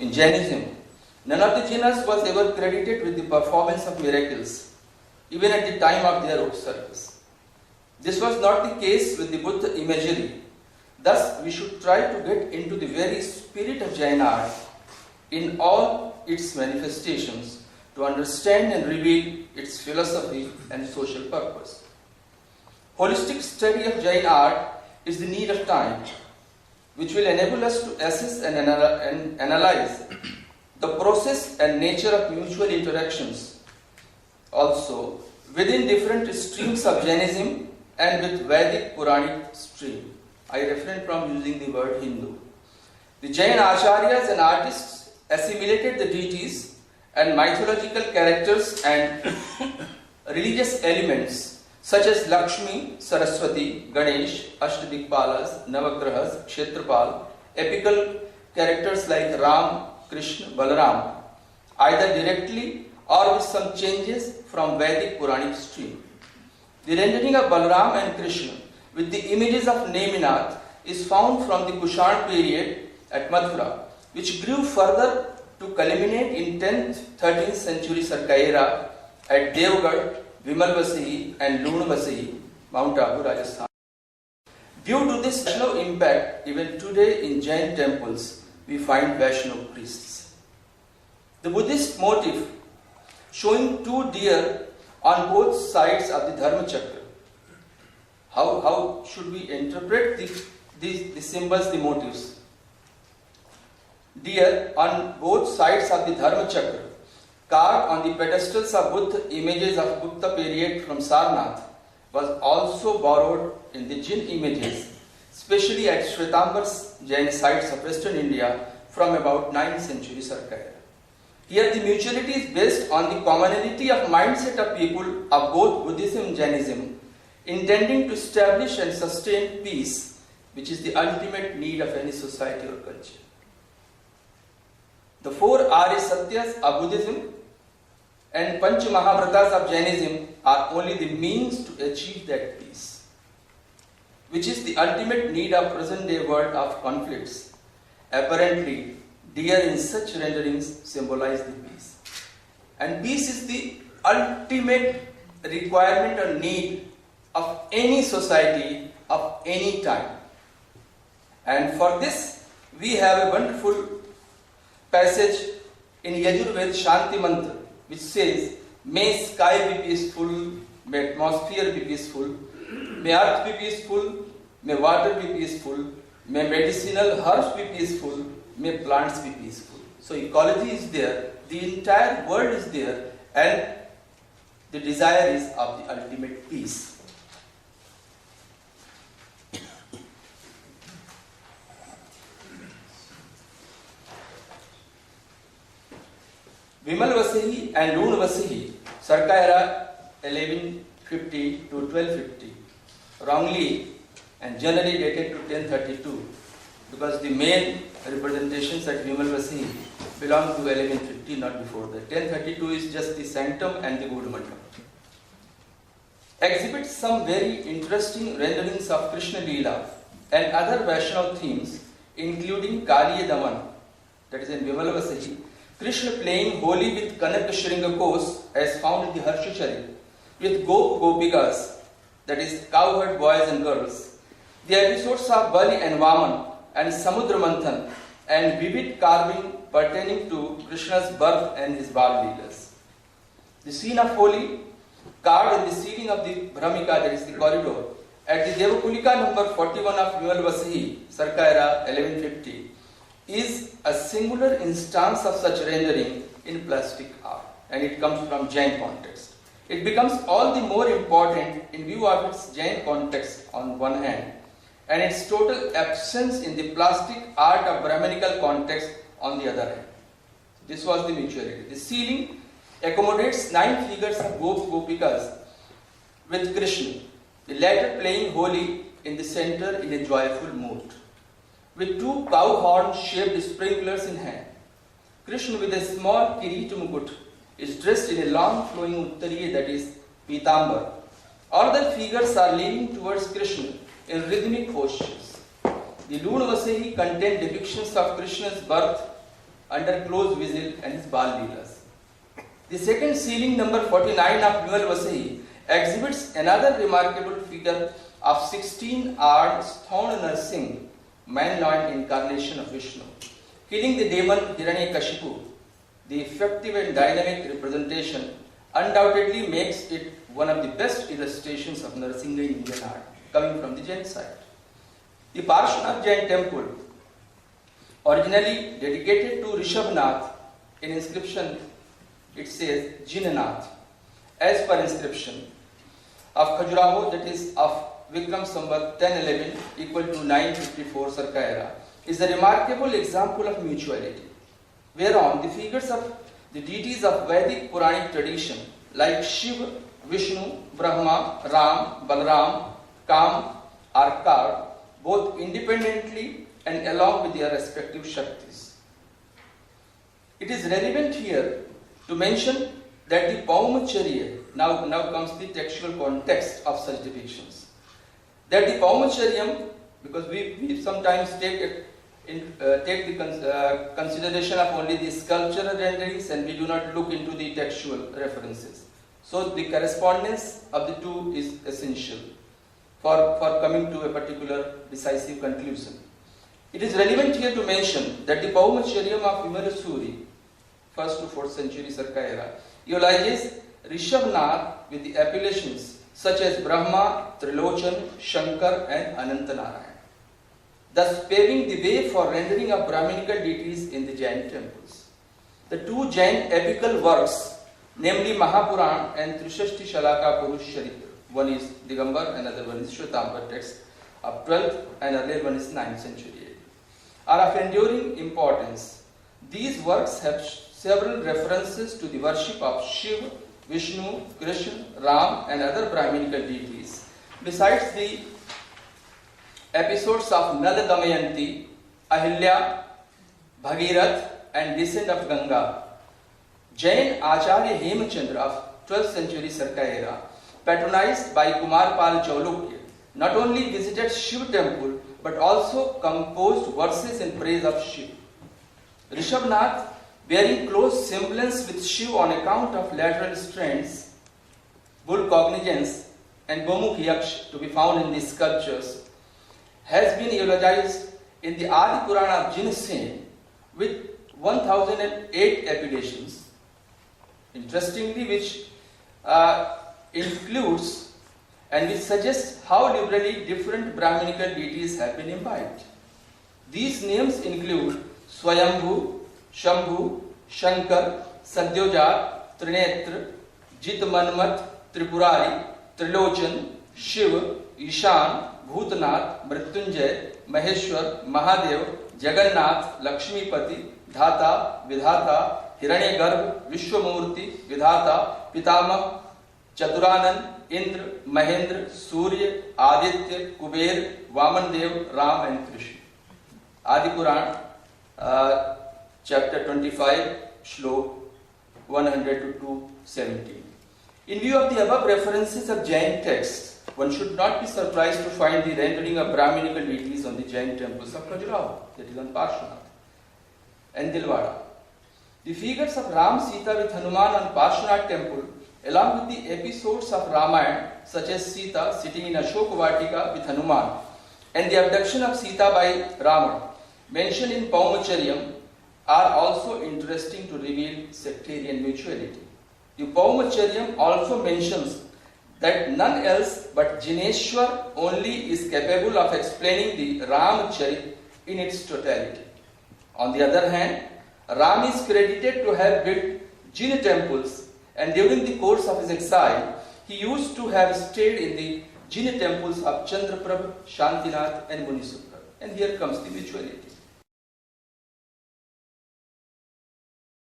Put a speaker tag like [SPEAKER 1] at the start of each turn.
[SPEAKER 1] In Jainism, none of the Jainas was ever credited with the performance of miracles, even at the time of their service. This was not the case with the Buddha imagery. Thus, we should try to get into the very spirit of Jain art in all its manifestations to understand and reveal its philosophy and social purpose. Holistic study of Jain art is the need of time, which will enable us to assess and analyze the process and nature of mutual interactions. Also, within different streams of Jainism and with Vedic Puranic stream. I refrain from using the word Hindu. The Jain acharyas and artists assimilated the deities and mythological characters and religious elements such as Lakshmi, Saraswati, Ganesh, Ashtadikpalas, Navagrahas, Kshetrapal, epical characters like Ram, Krishna, Balaram, either directly or with some changes from Vedic Puranic stream. The rendering of Balaram and Krishna with the images of Neminath is found from the Kushan period at Mathura, which grew further to culminate in 10th, 13th century Sarka era at Devgarh, Vimalvasihi and Lunavasihi, Mount Abu, Rajasthan. Due to this Vaishnav impact, even today in Jain temples, we find Vaishnav priests. The Buddhist motif showing two deer on both sides of the Dharma Chakra. How should we interpret the symbols, the motifs? Deer on both sides of the Dharma Chakra, carved on the pedestals of Buddha images of Gupta period from Sarnath, was also borrowed in the Jain images, especially at Shwetambar's Jain sites of Western India from about 9th century Sarka era. Here the mutuality is based on the commonality of mindset of people of both Buddhism and Jainism, intending to establish and sustain peace, which is the ultimate need of any society or culture. The four Arya Satyas of Buddhism and Panch Mahavratas of Jainism are only the means to achieve that peace, which is the ultimate need of present day world of conflicts. Apparently, deer in such renderings symbolize the peace. And peace is the ultimate requirement or need of any society of any time. And for this, we have a wonderful passage in Yajurveda Shanti Mantra, which says, may sky be peaceful, may atmosphere be peaceful, may earth be peaceful, may water be peaceful, may medicinal herbs be peaceful, may plants be peaceful. So ecology is there, the entire world is there, and the desire is of the ultimate peace. Vimalvasihi and Lunavasihi, Sarka era 1150 to 1250, wrongly and generally dated to 1032, because the main representations at Vimalvasihi belong to 1150, not before that. 1032 is just the sanctum and the Guru Mandap. Exhibits some very interesting renderings of Krishna Leela and other Vaishnav themes, including Kaliya Daman, that is in Vimalvasihi, Krishna playing holy with Kanak Shringa Kos, as found in the Harshacharya, with Gopikas, that is cowherd boys and girls. The episodes of Bali and Vaman and Samudra Manthan and vivid carving pertaining to Krishna's birth and his Bal Leelas. The scene of Holi, carved in the ceiling of the Brahmika, that is the corridor, at the Devakulika number 41 of Vimalvasihi, Sarka era 1150, is a singular instance of such rendering in plastic art, and it comes from Jain context. It becomes all the more important in view of its Jain context on one hand, and its total absence in the plastic art of Brahmanical context on the other hand. This was the mutuality. The ceiling accommodates 9 figures of Gopikas with Krishna, the latter playing holy in the center in a joyful mood, with 2 cow horn shaped sprinklers in hand. Krishna with a small kirita mukut is dressed in a long flowing uttariya, that is pitambar. Other figures are leaning towards Krishna in rhythmic postures. The Lunavasihi contain depictions of Krishna's birth under close vigil and his Bal Leelas. The second ceiling, number 49 of Vimal Vasai, exhibits another remarkable figure of 16-armed Sthon Narsingh, man-lion incarnation of Vishnu, killing the demon Hiranyakashipu. The effective and dynamic representation undoubtedly makes it one of the best illustrations of Narsingha in Indian art, coming from the Jain side. The Parshvanath Jain temple, originally dedicated to Rishabhnath, in inscription it says Jinnanath, as per inscription of Khajuraho, that is of Vikram Samvat 1011 equal to 954 Sarka era, is a remarkable example of mutuality, whereon the figures of the deities of Vedic Puranic tradition like Shiva, Vishnu, Brahma, Ram, Balaram, Kam are carved both independently and along with their respective Shaktis. It is relevant here to mention that the Paumacharya, now comes the textual context of such depictions, that the Paumacharyam, because we sometimes take the consideration of only the sculptural renderings and we do not look into the textual references. So the correspondence of the two is essential for coming to a particular decisive conclusion. It is relevant here to mention that the Paumacharyam of Vimalasuri, 1st to 4th century Sarka era, eulogies Rishabhnath with the appellations such as Brahma, Trilochan, Shankar and Anantanarayan, thus paving the way for rendering of Brahminical deities in the Jain temples. The two Jain epical works, namely Mahapuran and Trishashti Shalaka Purush Charitra, one is Digambar, another one is Shwetambar text of 12th and earlier one is 9th century, are of enduring importance. These works have several references to the worship of Shiva, Vishnu, Krishna, Ram and other Brahminical deities, besides the episodes of Nala Damayanti, Ahilya, Bhagirath and descent of Ganga. Jain Acharya Hemachandra of 12th century Sarka era, patronized by Kumarpal Chaulukya, not only visited Shiv temple but also composed verses in praise of Shiv. Rishabhnath, bearing close semblance with Shiv on account of lateral strengths, bull cognizance and Gomukh Yaksh to be found in these sculptures, has been eulogized in the Adi Purana of Jinsen with 1008 appellations, interestingly which includes and which suggests how liberally different Brahminical deities have been imbibed. These names include Swayambhu, Shambhu, Shankar, Sadyojat, Trinetra, Jitmanmat, Tripurari, Trilochan, Shiva, Ishan, Bhutanath, Mrityunjay, Maheshwar, Mahadev, Jagannath, Lakshmipati, Dhata, Vidhata, Hiranyagarbha, Vishwamurti, Vidhata, Pitamah, Chaturanand, Indra, Mahendra, Surya, Aditya, Kuber, Vamandev, Ram and Krishna. Adi Puran, chapter 25, Shlok 100 to 217. In view of the above references of Jain texts, one should not be surprised to find the rendering of Brahminical deities on the Jain temples of Khajuraho, that is on Parshvanath, and Dilwara. The figures of Ram Sita with Hanuman on Parshvanath temple, along with the episodes of Ramayana, such as Sita sitting in Ashok Vatika with Hanuman, and the abduction of Sita by Ravana, mentioned in Paumacharyam, are also interesting to reveal sectarian mutuality. The Paumacharyam also mentions that none else but Jineshwar only is capable of explaining the Ramcharit in its totality. On the other hand, Ram is credited to have built Jin temples, and during the course of his exile, he used to have stayed in the Jin temples of Chandraprabha, Shantinath and Munisukra. And here comes the mutuality.